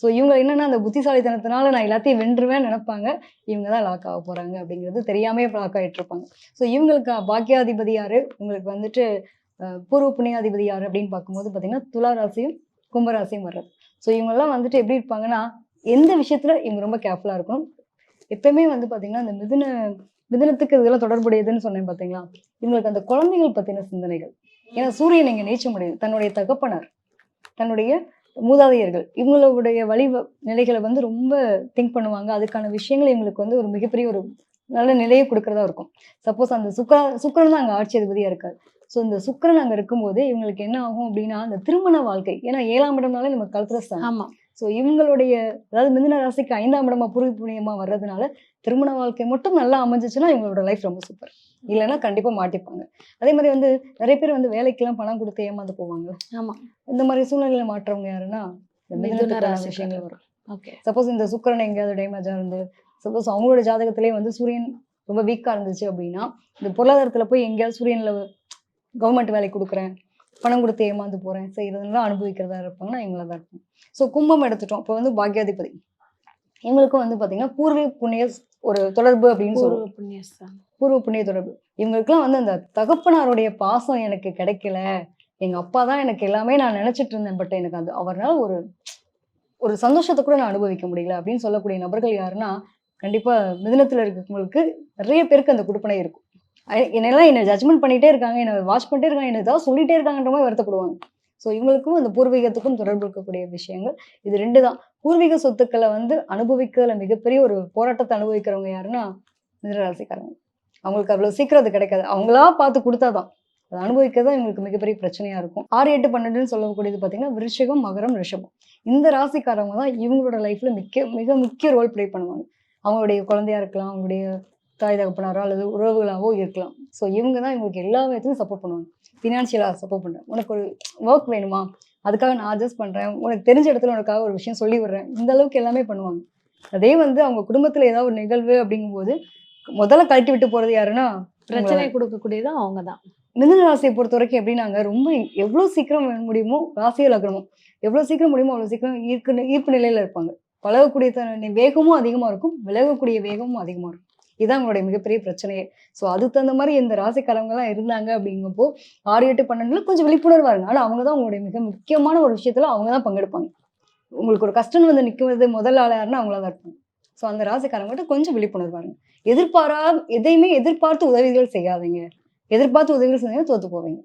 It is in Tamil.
ஸோ இவங்க என்னன்னா அந்த புத்திசாலித்தனத்தினால நான் எல்லாத்தையும் வென்றுவேன்னு நினைப்பாங்க. இவங்க தான் லாக் ஆக போறாங்க அப்படிங்கிறது தெரியாமயே லாக் ஆயிட்டு இருப்பாங்க. ஸோ இவங்களுக்கு பாக்கியாதிபதி யாரு? உங்களுக்கு வந்துட்டு பூர்வ புண்ணியாதிபதி யாரு அப்படின்னு பார்க்கும்போது பார்த்தீங்கன்னா, துலா ராசியும், கும்பராசியும் வர்றது. ஸோ இவங்கலாம் வந்துட்டு எப்படி இருப்பாங்கன்னா, எந்த விஷயத்துல இவங்க ரொம்ப கேர்ஃபுல்லா இருக்கணும். எப்பயுமே வந்து பார்த்தீங்கன்னா, இந்த மிதுனத்துக்கு இதெல்லாம் தொடர்புடையதுன்னு சொன்னேன் பார்த்தீங்களா? இவங்களுக்கு அந்த குழந்தைகள் பத்தின சிந்தனைகள். ஏன்னா சூரியன் இங்க நீச்சமடையுது. தன்னுடைய தகப்பனார், தன்னுடைய மூதாதையர்கள் இவங்களுடைய நிலைகளை வந்து ரொம்ப திங்க் பண்ணுவாங்க. அதுக்கான விஷயங்கள் இவங்களுக்கு வந்து ஒரு மிகப்பெரிய ஒரு நல்ல நிலையை கொடுக்கறதா இருக்கும். சப்போஸ் அந்த சுக்கிரன் தான் அங்க ஆட்சி அதிபதியா இருக்காரு. ஸோ இந்த சுக்கிரன் அங்க இருக்கும்போது இவங்களுக்கு என்ன ஆகும் அப்படின்னா, அந்த திருமண வாழ்க்கை ஏன்னா 7ஆம் இடம்னாலே நம்ம கலத்திரஸ்தானம். ஆமா. ஸோ இவங்களுடைய அதாவது மிதுன ராசிக்கு 5ஆம் இடமா பூர்வ புண்ணியமா வர்றதுனால திருமண வாழ்க்கை மட்டும் நல்லா அமைஞ்சிச்சுன்னா இவங்களோட லைஃப் ரொம்ப சூப்பர். இல்லைன்னா கண்டிப்பா மாட்டிப்பாங்க. அதே மாதிரி வந்து நிறைய பேர் வந்து வேலைக்கெல்லாம் பணம் கொடுத்து ஏமாந்து போவாங்க. ஆமா. இந்த மாதிரி சூழ்நிலையில மாற்றவங்க யாருன்னா இந்த மிதுனத்துக்கான விஷயங்கள் வரும். ஓகே. சப்போஸ் இந்த சுக்கிரன் எங்கேயாவது டேமேஜா இருந்து சப்போஸ் அவங்களோட ஜாதகத்திலே வந்து சூரியன் ரொம்ப வீக்கா இருந்துச்சு அப்படின்னா, இந்த பொருளாதாரத்துல போய் எங்கேயாவது சூரியன்ல கவர்மெண்ட் வேலை கொடுக்குறேன், பணம் கொடுத்து ஏமாந்து போறேன் செய்யறதுலாம் அனுபவிக்கிறதா இருப்பாங்கன்னா இவங்களா தான் இருப்பாங்க. ஸோ கும்பம் எடுத்துட்டோம். இப்போ வந்து பாக்கியாதிபதி இவங்களுக்கும் வந்து பார்த்தீங்கன்னா பூர்வீக புண்ணிய ஒரு தொடர்பு அப்படின்னு சொல்லுவோம். பூர்வ புண்ணிய தொடர்பு. இவங்களுக்குலாம் வந்து அந்த தகப்பனாருடைய பாசம் எனக்கு கிடைக்கல. எங்க அப்பா தான் எனக்கு எல்லாமே நான் நினைச்சிட்டு இருந்தேன். பட் எனக்கு அது அவர்னால ஒரு ஒரு சந்தோஷத்த கூட நான் அனுபவிக்க முடியல அப்படின்னு சொல்லக்கூடிய நபர்கள் யாருன்னா, கண்டிப்பா மிதுனத்துல இருக்கவங்களுக்கு நிறைய பேருக்கு அந்த குடுப்பனை இருக்கும். என்னெல்லாம் என்ன ஜட்ஜ்மெண்ட் பண்ணிட்டே இருக்காங்க, என்ன வாட்ச் பண்ணிட்டே இருக்காங்க, என்ன ஏதாவது சொல்லிட்டே இருக்காங்கன்ற மாதிரி வருத்தப்படுவாங்க. ஸோ இவங்களுக்கும் அந்த பூர்வீகத்துக்கும் தொடர்பு இருக்கக்கூடிய விஷயங்கள் இது 2 தான். பூர்வீக சொத்துக்களை வந்து அனுபவிக்கிறதுல மிகப்பெரிய ஒரு போராட்டத்தை அனுபவிக்கிறவங்க யாருன்னா மிதுனராசிக்காரங்க. அவங்களுக்கு அவ்வளவு சீக்கிரம் அது கிடைக்காது. அவங்களா பார்த்து கொடுத்தாதான் அதை அனுபவிக்கிறது தான் இவங்களுக்கு மிகப்பெரிய பிரச்சனையா இருக்கும். 6, 8, 12ன்னு சொல்லக்கூடியது பார்த்தீங்கன்னா விருச்சிகம், மகரம், ரிஷபம். இந்த ராசிக்காரவங்க தான் இவங்களோட லைஃப்ல மிக முக்கிய ரோல் ப்ளே பண்ணுவாங்க. அவங்களுடைய குழந்தையா இருக்கலாம், அவங்களுடைய தாய் தகப்பனாரோ அல்லது உறவுகளாவோ இருக்கலாம். ஸோ இவங்க தான் இவங்களுக்கு எல்லா விதத்துலையும் சப்போர்ட் பண்ணுவாங்க. ஃபினான்ஷியலாக சப்போர்ட் பண்ணுறேன். உனக்கு ஒரு ஒர்க் வேணுமா? அதுக்காக நான் அட்ஜஸ்ட் பண்ணுறேன். உனக்கு தெரிஞ்ச இடத்துல உனக்காக ஒரு விஷயம் சொல்லி விடுறேன். இந்த அளவுக்கு எல்லாமே பண்ணுவாங்க. அதே வந்து அவங்க குடும்பத்தில் ஏதாவது ஒரு நிகழ்வு அப்படிங்கும்போது முதல்ல கழட்டி விட்டு போகிறது யாருன்னா பிரச்சனை கொடுக்கக்கூடியதும் அவங்க தான். மிதுன ராசியை பொறுத்த வரைக்கும் எப்படின்னாங்க ரொம்ப எவ்வளோ சீக்கிரம் முடியுமோ ராசியோ லக்னமோ எவ்வளோ சீக்கிரம் முடியுமோ அவ்வளோ சீக்கிரம் ஈர்ப்பு நிலையில் இருப்பாங்க. பழகக்கூடிய வேகமும் அதிகமாக இருக்கும், விலகக்கூடிய வேகமும் அதிகமாக இருக்கும். இதுதான் அவங்களுடைய மிகப்பெரிய பிரச்சனையே. ஸோ அதுக்கு தகுந்த மாதிரி இந்த ராசிக்காரங்கெல்லாம் இருந்தாங்க அப்படிங்கப்போ 6, 8, 12 கொஞ்சம் விழிப்புணர்வாக இருங்க. ஆனால் அவங்க தான் உங்களுடைய மிக முக்கியமான ஒரு விஷயத்துல அவங்க தான் பங்கெடுப்பாங்க. உங்களுக்கு ஒரு கஷ்டம் வந்து நிற்கிறது முதல் ஆள் யாருன்னா அவங்களா தான் இருப்பாங்க. ஸோ அந்த ராசிக்காரங்கிட்ட கொஞ்சம் விழிப்புணர்வாக இருங்க. எதையுமே எதிர்பார்த்து உதவிகள் செய்யாதீங்க. எதிர்பார்த்து உதவிகள் செஞ்சீங்கன்னா தோத்து போவீங்க.